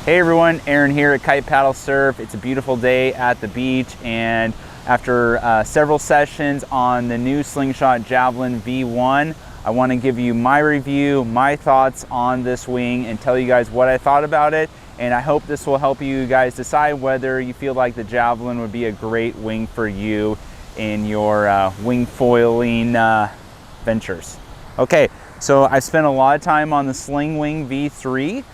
Hey everyone, Aaron here at Kite Paddle Surf. It's a beautiful day at the beach, and after several sessions on the new Slingshot Javelin V1, I want to give you my review, my thoughts on this wing, and tell you guys what I thought about it. And I hope this will help you guys decide whether you feel like the Javelin would be a great wing for you in your wing foiling ventures. Okay, so I spent a lot of time on the Sling Wing V3.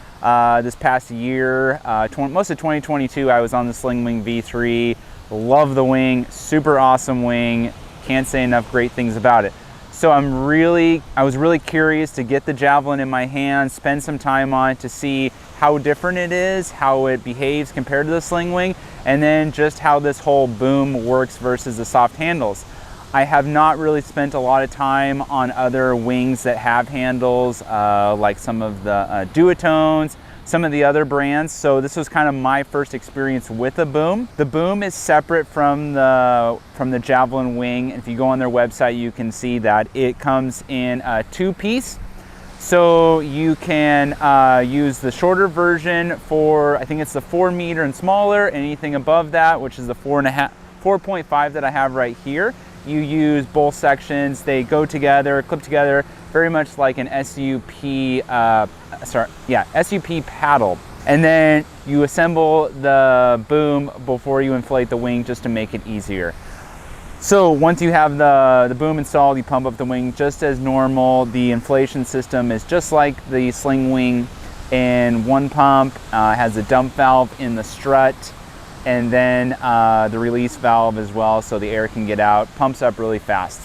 This past year, most of 2022, I was on the Sling Wing V3. Love the wing, super awesome wing. Can't say enough great things about it. So I was really curious to get the Javelin in my hand, spend some time on it to see how different it is, how it behaves compared to the Sling Wing, and then just how this whole boom works versus the soft handles. I have not really spent a lot of time on other wings that have handles, like some of the duotones, some of the other brands. So this was kind of my first experience with a boom. The boom is separate from the Javelin wing. If you go on their website, you can see that it comes in a two-piece. So you can use the shorter version for, I think it's the 4 meter and smaller. Anything above that, which is the 4.5 that I have right here. You use both sections, they go together, clip together, very much like an SUP paddle. And then you assemble the boom before you inflate the wing just to make it easier. So once you have the boom installed, you pump up the wing just as normal. The inflation system is just like the Sling Wing in one pump, has a dump valve in the strut, and then the release valve as well, so the air can get out. Pumps up really fast.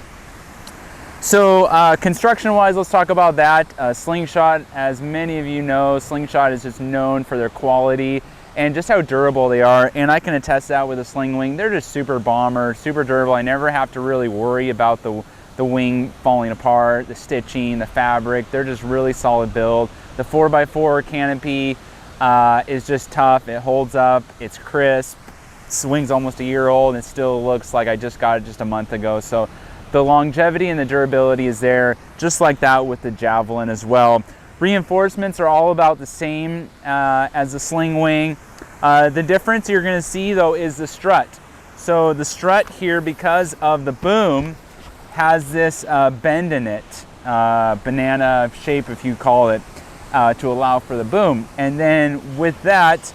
So construction wise, let's talk about that. Slingshot, as many of you know, Slingshot is just known for their quality and just how durable they are, and I can attest that with a Sling Wing. They're just super bomber, super durable. I never have to really worry about the wing falling apart, the stitching, the fabric. They're just really solid build. The 4x4 canopy is just tough. It holds up, it's crisp. This wing's almost a year old and it still looks like I just got it just a month ago. So the longevity and the durability is there, just like that with the Javelin as well. Reinforcements are all about the same as the Sling Wing. The difference you're gonna see though is the strut. So the strut here, because of the boom, has this bend in it, banana shape if you call it, to allow for the boom. And then with that,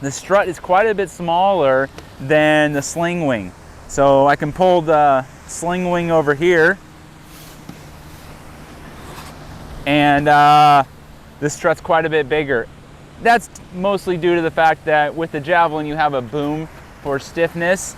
the strut is quite a bit smaller than the Sling Wing. So I can pull the Sling Wing over here, and the strut's quite a bit bigger. That's mostly due to the fact that with the Javelin you have a boom for stiffness,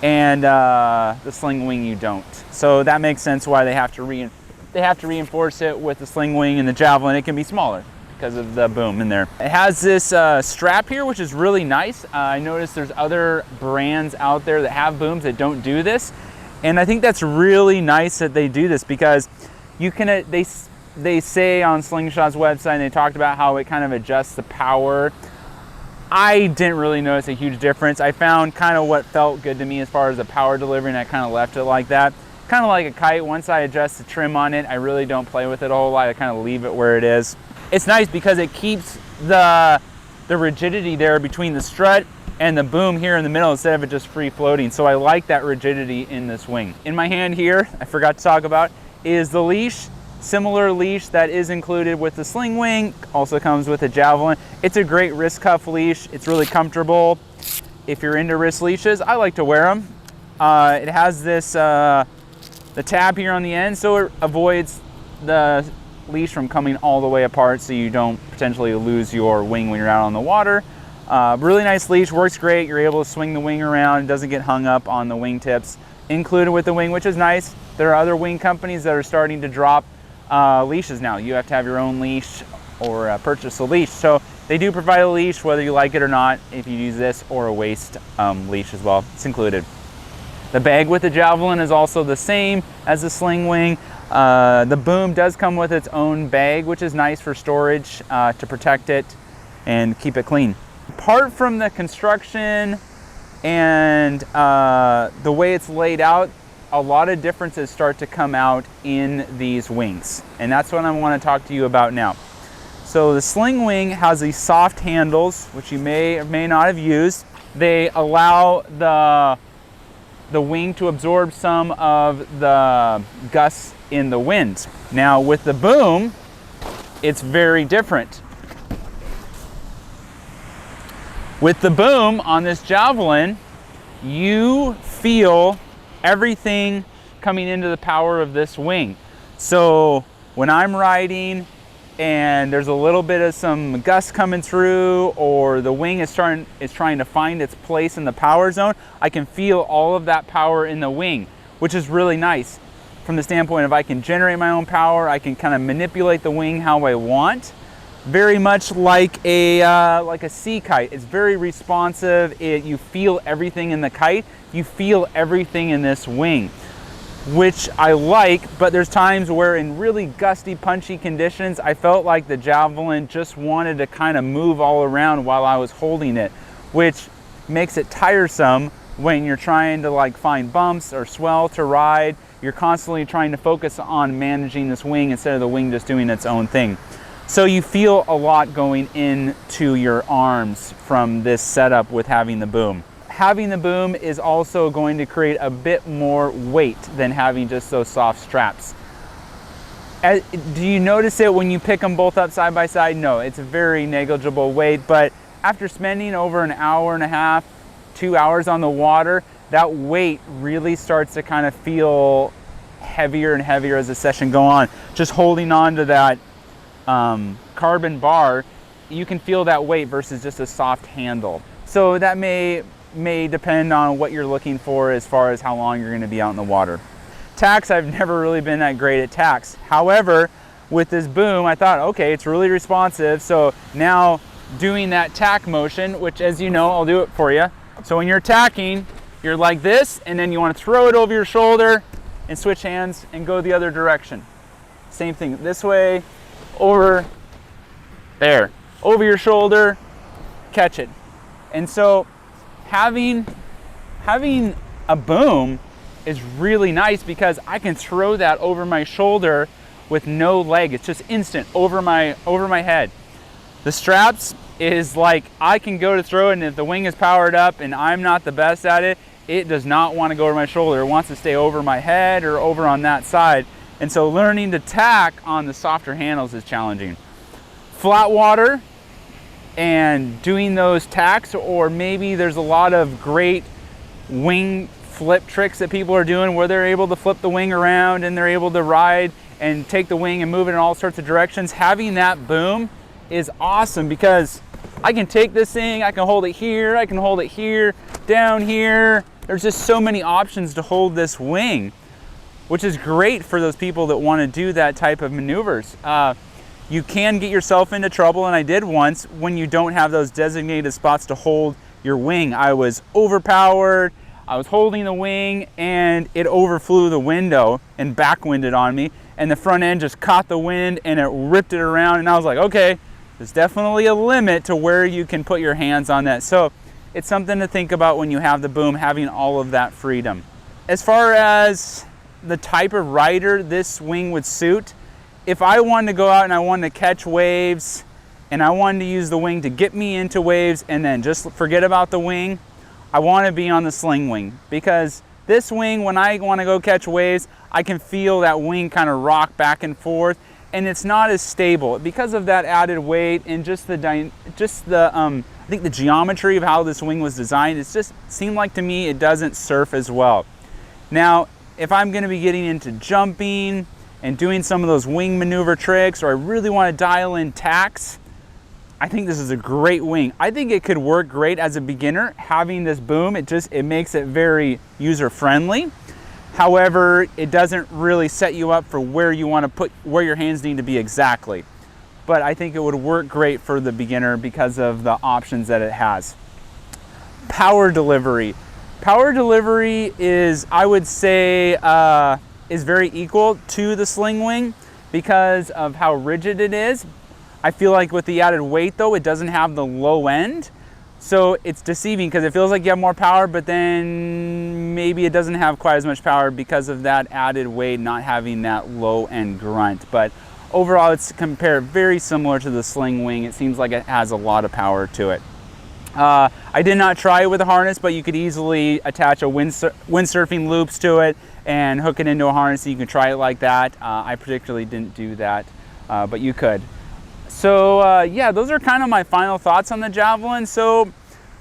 and the Sling Wing you don't. So that makes sense why they have to reinforce it with the Sling Wing, and the Javelin it can be smaller because of the boom in there. It has this strap here, which is really nice. I noticed there's other brands out there that have booms that don't do this, and I think that's really nice that they do this, because you can they say on Slingshot's website, and they talked about how it kind of adjusts the power. I didn't really notice a huge difference. I found kind of what felt good to me as far as the power delivery, and I kind of left it like that. Kind of like a Kite. Once I adjust the trim on it, I really don't play with it a whole lot. I kind of leave it where it is. It's nice because it keeps the rigidity there between the strut and the boom here in the middle, instead of it just free floating. So I like that rigidity in this wing. In my hand here, I forgot to talk about, is the leash. Similar leash that is included with the Sling Wing, also comes with a Javelin. It's a great wrist cuff leash. It's really comfortable. If you're into wrist leashes, I like to wear them. It has this the tab here on the end, so it avoids the leash from coming all the way apart, so you don't potentially lose your wing when you're out on the water. Really nice leash, works great. You're able to swing the wing around. It doesn't get hung up on the wingtips. Included with the wing, which is nice. There are other wing companies that are starting to drop leashes now. You have to have your own leash or purchase a leash. So they do provide a leash, whether you like it or not, if you use this, or a waist leash as well. It's included. The bag with the Javelin is also the same as the Sling Wing. The boom does come with its own bag, which is nice for storage, to protect it and keep it clean. Apart from the construction and the way it's laid out, a lot of differences start to come out in these wings, and that's what I want to talk to you about now. So the sling wing has these soft handles, which you may or may not have used. They allow the wing to absorb some of the gusts in the wind. Now with the boom, it's very different. With the boom on this Javelin, you feel everything coming into the power of this wing. So when I'm riding and there's a little bit of some gust coming through, or the wing is trying to find its place in the power zone, I can feel all of that power in the wing, which is really nice from the standpoint of I can generate my own power, I can kind of manipulate the wing how I want. Very much like a sea kite. It's very responsive. You feel everything in the kite. You feel everything in this wing, which I like, but there's times where in really gusty, punchy conditions, I felt like the Javelin just wanted to kind of move all around while I was holding it, which makes it tiresome when you're trying to like find bumps or swell to ride. You're constantly trying to focus on managing this wing instead of the wing just doing its own thing. So you feel a lot going into your arms from this setup with having the boom. Having the boom is also going to create a bit more weight than having just those soft straps. Do you notice it when you pick them both up side by side? No, it's a very negligible weight, but after spending over an hour and a half, 2 hours on the water, that weight really starts to kind of feel heavier and heavier as the session goes on. Just holding on to that carbon bar, you can feel that weight versus just a soft handle. So that may depend on what you're looking for as far as how long you're going to be out in the water. Tacks, I've never really been that great at tacks. However, with this boom, I thought, okay, it's really responsive. So now doing that tack motion, which as you know, I'll do it for you. So when you're tacking, you're like this, and then you want to throw it over your shoulder and switch hands and go the other direction. Same thing, this way, over there, over your shoulder, catch it. And so having a boom is really nice because I can throw that over my shoulder with no leg. It's just instant over my head. The straps is like I can go to throw it, and if the wing is powered up and I'm not the best at it, it does not want to go over my shoulder. It wants to stay over my head or over on that side. And so learning to tack on the softer handles is challenging. Flat water and doing those tacks, or maybe there's a lot of great wing flip tricks that people are doing where they're able to flip the wing around and they're able to ride and take the wing and move it in all sorts of directions. Having that boom is awesome because I can take this thing, I can hold it here, I can hold it here, down here. There's just so many options to hold this wing, which is great for those people that want to do that type of maneuvers. You can get yourself into trouble, and I did once, when you don't have those designated spots to hold your wing. I was overpowered, I was holding the wing, and it overflew the window and backwinded on me, and the front end just caught the wind and it ripped it around, and I was like, okay, there's definitely a limit to where you can put your hands on that. So it's something to think about when you have the boom, having all of that freedom. As far as the type of rider this wing would suit, if I wanted to go out and I wanted to catch waves and I wanted to use the wing to get me into waves and then just forget about the wing, I want to be on the sling wing, because this wing, when I want to go catch waves, I can feel that wing kind of rock back and forth, and it's not as stable because of that added weight and just I think the geometry of how this wing was designed. It just seemed like to me it doesn't surf as well. Now, if I'm going to be getting into jumping and doing some of those wing maneuver tricks, or I really want to dial in tacks, I think this is a great wing. I think it could work great as a beginner. Having this boom, it makes it very user friendly. However, it doesn't really set you up for where you want to put, where your hands need to be exactly. But I think it would work great for the beginner because of the options that it has. Power delivery. Power delivery is, I would say, is very equal to the sling wing because of how rigid it is. I feel like with the added weight though, it doesn't have the low end. So it's deceiving because it feels like you have more power, but then maybe it doesn't have quite as much power because of that added weight, not having that low end grunt. But overall it's compared very similar to the Sling Wing. It seems like it has a lot of power to it. I did not try it with a harness, but you could easily attach a windsurfing loops to it and hook it into a harness, so you can try it like that. I particularly didn't do that, but you could. So yeah, those are kind of my final thoughts on the Javelin. So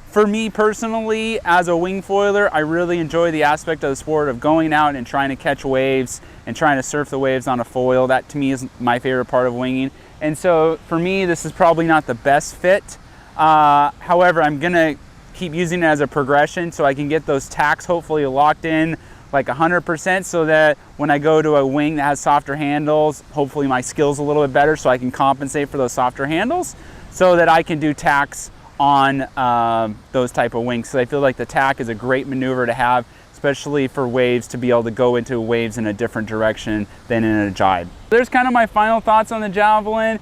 for me personally, as a wing foiler, I really enjoy the aspect of the sport of going out and trying to catch waves and trying to surf the waves on a foil. That to me is my favorite part of winging. And so for me, this is probably not the best fit. However, I'm gonna keep using it as a progression so I can get those tacks hopefully locked in like 100%, so that when I go to a wing that has softer handles, hopefully my skill's a little bit better so I can compensate for those softer handles so that I can do tacks on those type of wings. So I feel like the tack is a great maneuver to have, especially for waves, to be able to go into waves in a different direction than in a jibe. There's kind of my final thoughts on the Javelin.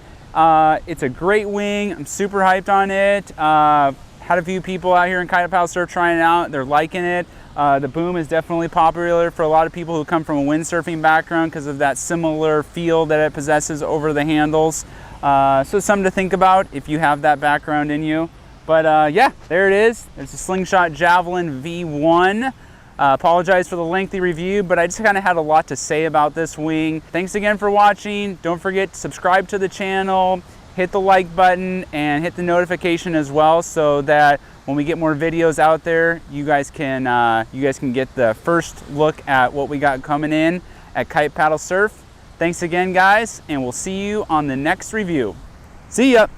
It's a great wing. I'm super hyped on it. Had a few people out here in Kite Paddle Surf trying it out. They're liking it. The boom is definitely popular for a lot of people who come from a windsurfing background because of that similar feel that it possesses over the handles. So it's something to think about if you have that background in you. But yeah, there it is. There's a Slingshot Javelin V1. Apologize for the lengthy review, but I just kind of had a lot to say about this wing. Thanks again for watching. Don't forget to subscribe to the channel, hit the like button, and hit the notification as well, so that when we get more videos out there, you guys can get the first look at what we got coming in at Kite Paddle Surf. Thanks again, guys, and we'll see you on the next review. See ya.